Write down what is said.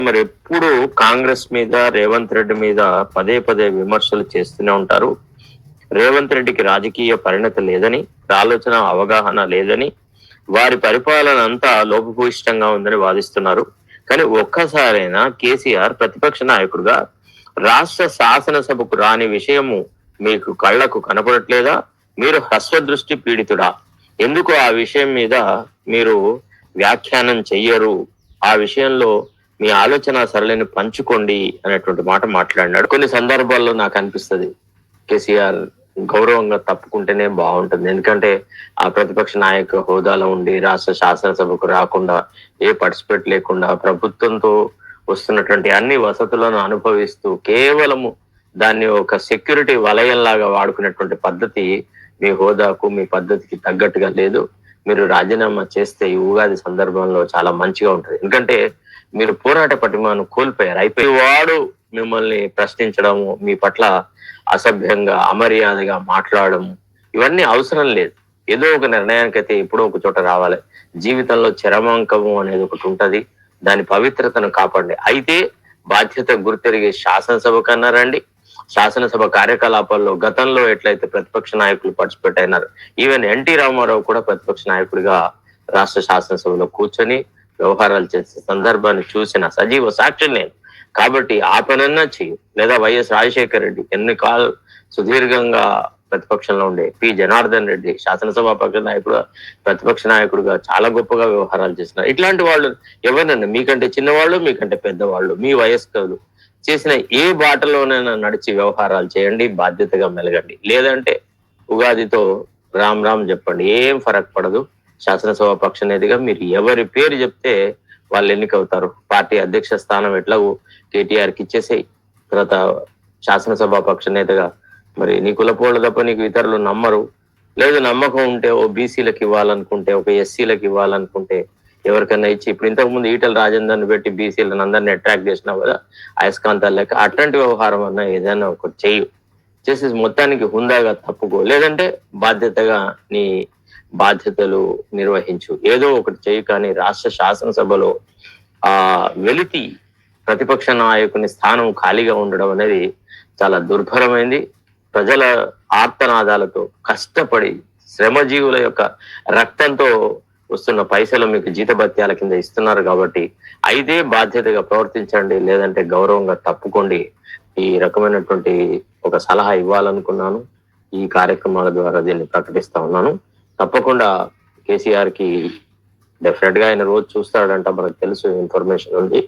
మరి ఎప్పుడు కాంగ్రెస్ మీద రేవంత్ రెడ్డి మీద పదే పదే విమర్శలు చేస్తూనే ఉంటారు. రేవంత్ రెడ్డికి రాజకీయ పరిణతి లేదని, ఆలోచన అవగాహన లేదని, వారి పరిపాలన అంతా లోపభూయిష్టంగా ఉందని వాదిస్తున్నారు. కానీ ఒక్కసారైనా కేసీఆర్ ప్రతిపక్ష నాయకుడుగా రాష్ట్ర శాసనసభకు రాని విషయము మీకు కళ్లకు కనపడట్లేదా? మీరు హస్వదృష్టి పీడితుడా? ఎందుకు ఆ విషయం మీద మీరు వ్యాఖ్యానం చెయ్యరు? ఆ విషయంలో మీ ఆలోచన సరళిని పంచుకోండి అనేటువంటి మాట మాట్లాడినాడు. కొన్ని సందర్భాల్లో నాకు అనిపిస్తుంది కేసీఆర్ గౌరవంగా తప్పుకుంటేనే బాగుంటుంది. ఎందుకంటే ఆ ప్రతిపక్ష నాయక హోదాలో ఉండి రాష్ట్ర శాసనసభకు రాకుండా, ఏ పార్టిసిపేట్ లేకుండా, ప్రభుత్వంతో వస్తున్నటువంటి అన్ని వసతులను అనుభవిస్తూ కేవలము దాన్ని ఒక సెక్యూరిటీ వలయంలాగా వాడుకునేటువంటి పద్ధతి మీ హోదాకు, మీ పద్ధతికి తగ్గట్టుగా లేదు. మీరు రాజీనామా చేస్తే ఈ ఉగాది సందర్భంలో చాలా మంచిగా ఉంటుంది. ఎందుకంటే మీరు పోరాట పటిమను కోల్పోయారు. అయిపోయి వాడు మిమ్మల్ని ప్రశ్నించడము, మీ పట్ల అసభ్యంగా అమర్యాదగా మాట్లాడడం, ఇవన్నీ అవసరం లేదు. ఏదో ఒక నిర్ణయానికి అయితే ఎప్పుడో ఒక చోట రావాలి. జీవితంలో చరమాంకము అనేది ఒకటి ఉంటది. దాని పవిత్రతను కాపాడండి. అయితే బాధ్యత గుర్తెరిగే శాసనసభ కన్నా రండి. శాసనసభ కార్యకలాపాల్లో గతంలో ఎట్లయితే ప్రతిపక్ష నాయకులు పార్టిసిపేట్ అయినారు, ఈవెన్ ఎన్టీ రామారావు కూడా ప్రతిపక్ష నాయకుడిగా రాష్ట్ర శాసనసభలో కూర్చొని వ్యవహారాలు చేసే సందర్భాన్ని చూసిన సజీవ సాక్షి నేను. కాబట్టి ఆ పనన్నా చెయ్యి. లేదా వైఎస్ రాజశేఖర రెడ్డి ఎన్నికలు సుదీర్ఘంగా ప్రతిపక్షంలో ఉండే పి జనార్దన్ రెడ్డి శాసనసభ పక్ష నాయకుడు, ప్రతిపక్ష నాయకుడుగా చాలా గొప్పగా వ్యవహారాలు చేస్తున్నారు. ఇట్లాంటి వాళ్ళు ఎవరినన్నా, మీకంటే చిన్నవాళ్ళు, మీకంటే పెద్దవాళ్ళు, మీ వయస్కులు చేసిన ఏ బాటలోనైనా నడిచి వ్యవహారాలు చేయండి, బాధ్యతగా మెలగండి. లేదంటే ఉగాదితో రామ్ రామ్ చెప్పండి, ఏం ఫరక్ పడదు. శాసనసభ పక్ష నేతగా మీరు ఎవరి పేరు చెప్తే వాళ్ళు ఎన్నికవుతారు. పార్టీ అధ్యక్ష స్థానం ఎట్లా కేటీఆర్కి ఇచ్చేసేయి. తర్వాత శాసనసభ పక్ష నేతగా మరి నీ కులపోళ్ళు తప్ప నీకు ఇతరులు నమ్మరు. లేదు నమ్మకం ఉంటే ఓ బీసీలకు ఇవ్వాలనుకుంటే, ఒక ఎస్సీలకు ఇవ్వాలనుకుంటే ఎవరికైనా ఇచ్చి, ఇప్పుడు ఇంతకు ముందు ఈటల రాజేందర్ని పెట్టి బీసీలను అందరినీ అట్రాక్ట్ చేసినావు కదా అయస్కాంతాలు లెక్క, అట్లాంటి వ్యవహారం అన్నా ఏదైనా ఒకటి చెయ్యి. చేసి మొత్తానికి హుందాగా తప్పుకో. లేదంటే బాధ్యతగా నీ బాధ్యతలు నిర్వహించు. ఏదో ఒకటి చెయ్యి. కానీ రాష్ట్ర శాసనసభలో ఆ వెలితి ప్రతిపక్ష నాయకుని స్థానం ఖాళీగా ఉండడం అనేది చాలా దుర్భరమైంది. ప్రజల ఆర్తనాదాలతో కష్టపడి శ్రమజీవుల యొక్క రక్తంతో వస్తున్న పైసలు మీకు జీతభత్యాల కింద ఇస్తున్నారు. కాబట్టి అయితే బాధ్యతగా ప్రవర్తించండి, లేదంటే గౌరవంగా తప్పుకోండి. ఈ రకమైనటువంటి ఒక సలహా ఇవ్వాలనుకున్నాను. ఈ కార్యక్రమాల ద్వారా దీన్ని ప్రకటిస్తా ఉన్నాను. తప్పకుండా కేసీఆర్ కి డెఫినెట్ గా ఆయన రోజు చూస్తాడంట, మనకు తెలుసు, ఇన్ఫర్మేషన్ ఉంది.